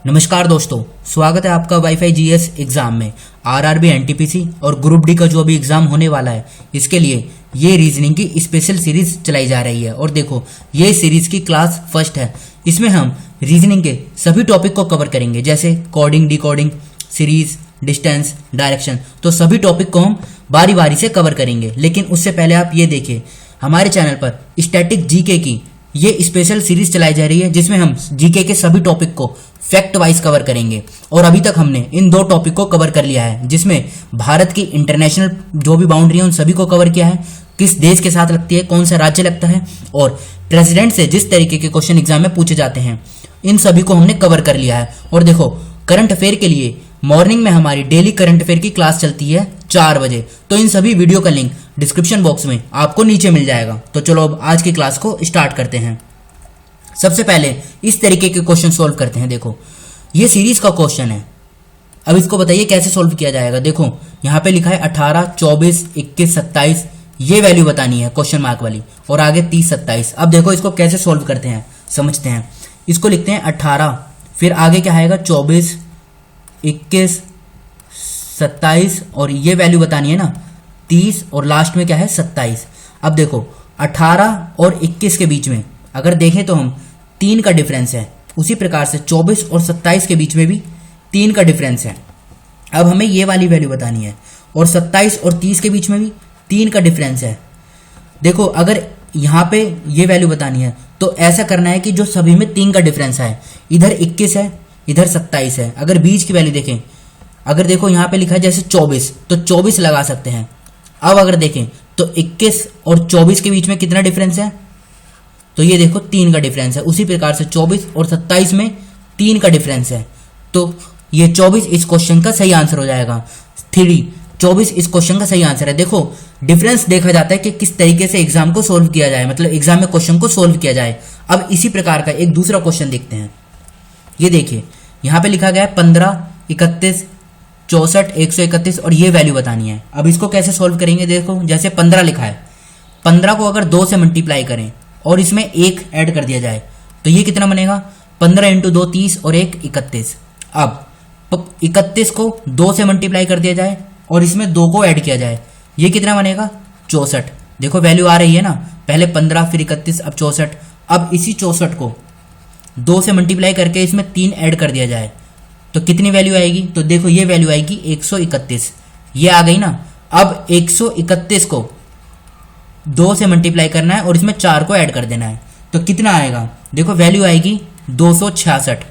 नमस्कार दोस्तों, स्वागत है आपका वाईफाई जीएस एग्जाम में। आरआरबी एनटीपीसी और ग्रुप डी का जो अभी एग्जाम होने वाला है, इसके लिए ये रीजनिंग की स्पेशल सीरीज चलाई जा रही है। और देखो, ये सीरीज की क्लास फर्स्ट है। इसमें हम रीजनिंग के सभी टॉपिक को कवर करेंगे, जैसे coding, decoding, series, distance, direction. तो सभी टॉपिक को हम बारी बारी से कवर करेंगे। लेकिन उससे पहले आप ये देखिए, हमारे चैनल पर स्टैटिक जीके की ये स्पेशल सीरीज चलाई जा रही है, जिसमें हम जीके के सभी टॉपिक को फैक्ट वाइज कवर करेंगे। और अभी तक हमने इन दो टॉपिक को कवर कर लिया है, जिसमें भारत की इंटरनेशनल जो भी बाउंड्री है उन सभी को कवर किया है, किस देश के साथ लगती है, कौन सा राज्य लगता है, और प्रेसिडेंट से जिस तरीके के क्वेश्चन एग्जाम में पूछे जाते हैं, इन सभी को हमने कवर कर लिया है। और देखो, करंट अफेयर के लिए मॉर्निंग में हमारी डेली करंट अफेयर की क्लास चलती है 4 बजे। तो इन सभी वीडियो का लिंक डिस्क्रिप्शन बॉक्स में आपको नीचे मिल जाएगा। तो चलो अब आज की क्लास को स्टार्ट करते हैं। सबसे पहले इस तरीके के क्वेश्चन सोल्व करते हैं। देखो, ये सीरीज का क्वेश्चन है। अब इसको बताइए कैसे सोल्व किया जाएगा। देखो, यहाँ पे लिखा है 18, 24, 21, 27, ये वैल्यू बतानी है क्वेश्चन मार्क वाली, और आगे 30, 27। अब देखो इसको कैसे सोल्व करते हैं, समझते हैं। इसको लिखते हैं 18, फिर आगे क्या आएगा 24, 21, 27, और ये वैल्यू बतानी है ना 30, और लास्ट में क्या है 27। अब देखो, 18 और 21 के बीच में अगर देखें तो हम 3 का डिफरेंस है। उसी प्रकार से 24 और 27 के बीच में भी 3 का डिफरेंस है। अब हमें ये वाली वैल्यू बतानी है, और 27 और 30 के बीच में भी 3 का डिफरेंस है। देखो, अगर यहाँ पे ये वैल्यू बतानी है तो ऐसा करना है कि जो सभी में 3 का डिफरेंस है, इधर 21 है, इधर 27 है। अगर बीच की वैल्यू देखें, अगर देखो यहाँ पे लिखा है जैसे 24, तो 24 लगा सकते हैं। अब अगर देखें तो 21 और 24 के बीच में कितना डिफरेंस है, तो ये देखो 3 का डिफरेंस है। उसी प्रकार से 24 और 27 में 3 का डिफरेंस है। तो ये 24 इस क्वेश्चन का सही आंसर हो जाएगा। 24 इस क्वेश्चन का सही आंसर है। देखो, डिफरेंस देखा जाता है कि किस तरीके से एग्जाम को सोल्व किया जाए, मतलब एग्जाम में क्वेश्चन को सोल्व किया जाए। अब इसी प्रकार का एक दूसरा क्वेश्चन देखते हैं। ये देखिए, यहाँ पे लिखा गया है 15, 31, 64, 131, और ये वैल्यू बतानी है। अब इसको कैसे सोल्व करेंगे। देखो, जैसे 15 लिखा है, 15 को अगर 2 से मल्टीप्लाई करें और इसमें 1 ऐड कर दिया जाए तो ये कितना बनेगा, 15 × 2 30 और 1 31। अब 31 को 2 से मल्टीप्लाई कर दिया जाए और इसमें 2 को ऐड किया जाए, ये कितना बनेगा 64। देखो वैल्यू आ रही है ना, पहले 15 फिर 31 अब 64। अब इसी 64 को 2 से मल्टीप्लाई करके इसमें 3 ऐड कर दिया जाए तो कितनी वैल्यू आएगी, तो देखो ये वैल्यू आएगी 131। ये आ गई ना। अब 131 को 2 से मल्टीप्लाई करना है और इसमें 4 को ऐड कर देना है, तो कितना आएगा, देखो वैल्यू आएगी 266।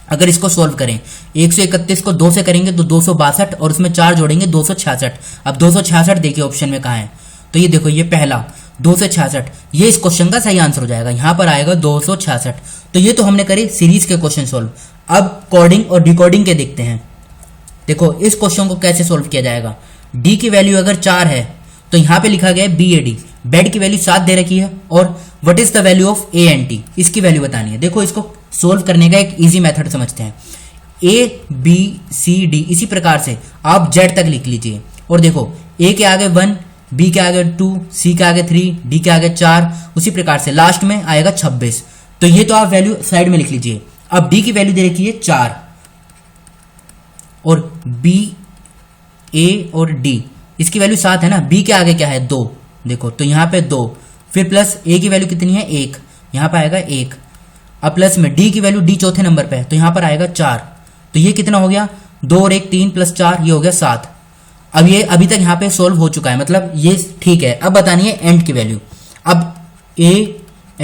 अगर इसको सोल्व करें, 131 को 2 से करेंगे तो 262, और उसमें 4 जोड़ेंगे 266। अब 266 देखिए ऑप्शन में कहाँ है, तो ये देखो, ये पहला 266, ये इस क्वेश्चन का सही आंसर हो जाएगा। यहाँ पर आएगा 266। तो ये तो हमने करे सीरीज के क्वेश्चन सोल्व। अब कोडिंग और डिकोडिंग के देखते हैं। देखो, इस क्वेश्चन को कैसे सोल्व किया जाएगा। डी की वैल्यू अगर 4 है तो यहाँ पे लिखा गया है BAD, बेड की वैल्यू 7 दे रखी है, और what is the value of ANT, इसकी वैल्यू बतानी है। देखो, इसको सोल्व करने का एक इजी मेथड समझते हैं। ABCD, इसी प्रकार से आप Z तक लिख लीजिए। और देखो, A के आगे 1, B के आगे 2, C के आगे 3, D के आगे 4, उसी प्रकार से लास्ट में आएगा 26। तो ये तो आप वैल्यू साइड में लिख लीजिए। अब D की वैल्यू दे रखी है 4, और B, A और D, इसकी वैल्यू 7 है ना। B के आगे क्या है 2, देखो, तो यहाँ पे 2, फिर प्लस A की वैल्यू कितनी है 1, यहाँ पे आएगा 1। अब प्लस में D की वैल्यू, D चौथे नंबर पे है, तो यहाँ पर आएगा 4। तो ये कितना हो गया, 2 और 1 3 + 4, ये हो गया 7। अब ये अभी तक यहाँ पे सोल्व हो चुका है, मतलब ये ठीक है। अब बतानी है एंड की वैल्यू। अब A,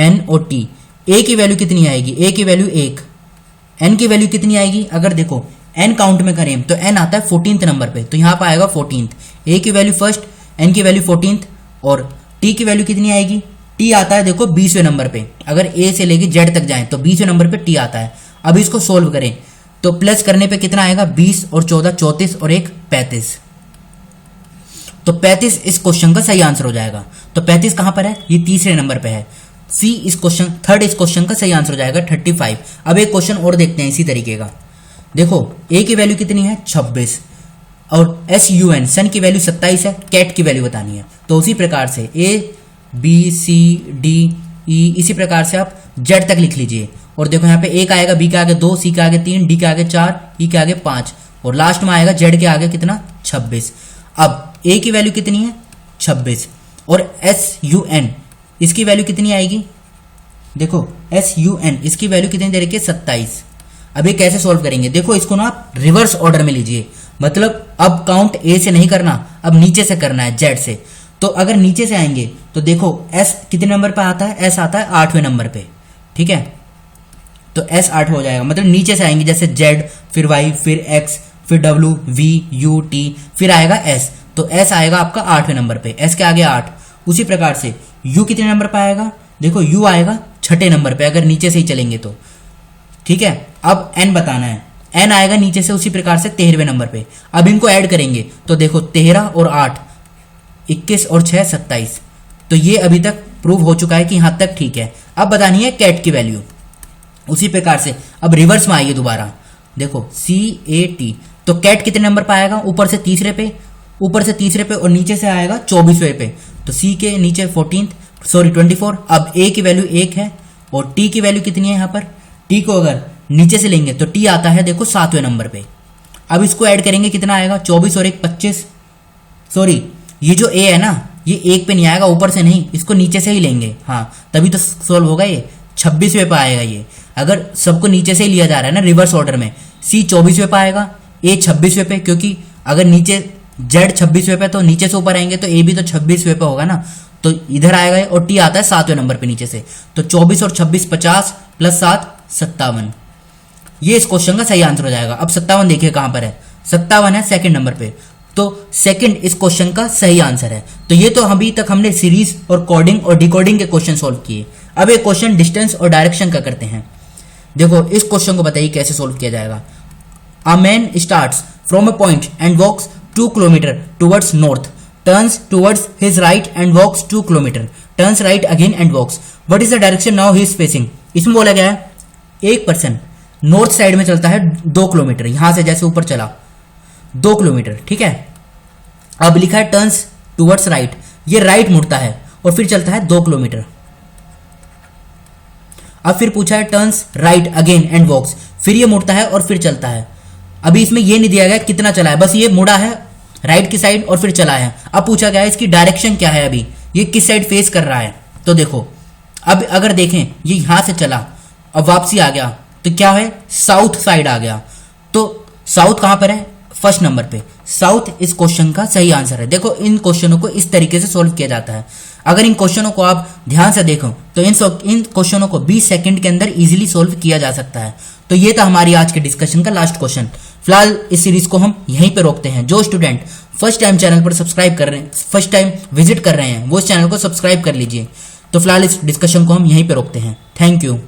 N और T, A की वैल्यू कितनी आएगी, A की वैल्यू 1, N की वैल्यू कितनी आएगी, अगर देखो N काउंट में करें तो N आता है 14th नंबर पे, तो यहाँ पर आएगा 14th। A की वैल्यू फर्स्ट, N की वैल्यू 14th, और T की वैल्यू कितनी आएगी, T आता है देखो 20वें नंबर पे। अगर A से लेके Z तक जाएं तो 20वें नंबर पे T आता है। अब इसको सोल्व करें तो प्लस करने पे कितना आएगा, 20 और 14 34, और 1 35। तो 35 इस क्वेश्चन का सही आंसर हो जाएगा। तो 35 कहां पर है, ये तीसरे नंबर पे है। C इस क्वेश्चन, थर्ड इस क्वेश्चन का सही आंसर हो जाएगा 35। अब एक क्वेश्चन और देखते हैं इसी तरीके का। देखो, A की वैल्यू कितनी है 26, और SUN, सन की वैल्यू 27 है, कैट की वैल्यू बतानी है। तो उसी प्रकार से ABCDE, इसी प्रकार से आप Z तक लिख लीजिए। और देखो यहाँ पे ए का आएगा, बी के आगे 2, सी के आगे 3, डी के आगे 4, ई के आगे 5 और लास्ट में आएगा जेड के आगे कितना 26। अब ए की वैल्यू कितनी है 26 और एस यू एन इसकी वैल्यू कितनी आएगी, देखो एस यू एन इसकी वैल्यू कितनी दे रखी है 27। अब ये कैसे सॉल्व करेंगे, देखो इसको ना आप रिवर्स ऑर्डर में लीजिए, मतलब अब काउंट ए से नहीं करना, अब नीचे से करना है जेड से। तो अगर नीचे से आएंगे तो देखो एस कितने नंबर पे आता है, एस आता है 8वें नंबर पे, ठीक है। तो एस 8 हो जाएगा, मतलब नीचे से आएंगे जैसे जेड फिर वाई फिर एक्स फिर डब्ल्यू वी यू टी फिर आएगा एस, तो एस आएगा आपका 8वें नंबर पे, एस के आगे 8। उसी प्रकार से यू कितने नंबर पे आएगा, देखो यू आएगा 6ठे नंबर पे अगर नीचे से ही चलेंगे तो, ठीक है। अब एन बताना है, एन आएगा नीचे से उसी प्रकार से 13वें नंबर पे। अब इनको ऐड करेंगे तो देखो 13 और 8 21 और 6 27। तो ये अभी तक प्रूव हो चुका है कि यहां तक ठीक है। अब बतानी है कैट की वैल्यू। उसी प्रकार से अब रिवर्स में आइए दोबारा, देखो सी ए टी, तो कैट कितने नंबर पे आएगा, ऊपर से तीसरे पे और नीचे से आएगा 24वें पे। तो सी के नीचे 24। अब ए की वैल्यू 1 है और टी की वैल्यू कितनी है यहाँ पर, टी को अगर नीचे से लेंगे तो टी आता है देखो 7वें नंबर पे। अब इसको ऐड करेंगे कितना आएगा, 24 और 1 25। सॉरी, ये जो ए है ना ये 1 पे नहीं आएगा, ऊपर से नहीं, इसको नीचे से ही लेंगे, हाँ तभी तो सोल्व होगा। ये 26वें पे आएगा, ये अगर सबको नीचे से ही लिया जा रहा है ना रिवर्स ऑर्डर में। सी 24वें पे आएगा, ए 26वें पे, क्योंकि अगर नीचे जेड 26वें पे तो नीचे से ऊपर आएंगे तो ए भी तो 26वें पे होगा ना, तो इधर आएगा और टी आता है 7वें नंबर पे नीचे से। तो 24 और 26 50 प्लस 7 57। ये इस क्वेश्चन का सही आंसर हो जाएगा। अब 57 देखिए कहां पर है, 57 है सेकंड नंबर पे, तो सेकंड इस क्वेश्चन का सही आंसर है। तो ये तो अभी तक हमने सीरीज और कोडिंग और डिकोडिंग के क्वेश्चन सॉल्व किए। अब एक क्वेश्चन डिस्टेंस और डायरेक्शन का करते हैं। देखो इस क्वेश्चन को बताइए कैसे सोल्व किया जाएगा। A man starts from a point and walks 2 kilometre towards north, turns towards his right and walks 2 kilometre, turns right again and walks, what is the direction now he is facing. इसमें बोला गया है एक person north side में चलता है 2 kilometre, यहां से जैसे ऊपर चला 2 किलोमीटर, ठीक है। अब लिखा है टर्न्स टुवर्ड्स राइट, ये राइट मुड़ता है और फिर चलता है 2 किलोमीटर। अब फिर पूछा है turns right again and walks, फिर ये मुड़ता है और फिर चलता है। अभी इसमें ये नहीं दिया गया कितना चला है, बस ये मुड़ा है राइट की साइड और फिर चला है। अब पूछा गया है इसकी डायरेक्शन क्या है, अभी ये किस साइड फेस कर रहा है। तो देखो अब अगर देखें ये यहां से चला अब वापसी आ गया तो क्या है, साउथ साइड आ गया। तो साउथ कहां पर है, फर्स्ट नंबर पे, साउथ इस क्वेश्चन का सही आंसर है। देखो इन क्वेश्चनों को इस तरीके से सोल्व किया जाता है। अगर इन क्वेश्चनों को आप ध्यान से देखो तो इन क्वेश्चनों को 20 सेकंड के अंदर इजीली सोल्व किया जा सकता है। तो ये था हमारी आज के डिस्कशन का लास्ट क्वेश्चन। फिलहाल इस सीरीज को हम यहीं पे रोकते हैं। जो स्टूडेंट फर्स्ट टाइम चैनल पर सब्सक्राइब कर रहे हैं, फर्स्ट टाइम विजिट कर रहे हैं, वो इस चैनल को सब्सक्राइब कर लीजिए। तो फिलहाल इस डिस्कशन को हम यहीं पे रोकते हैं। Thank you.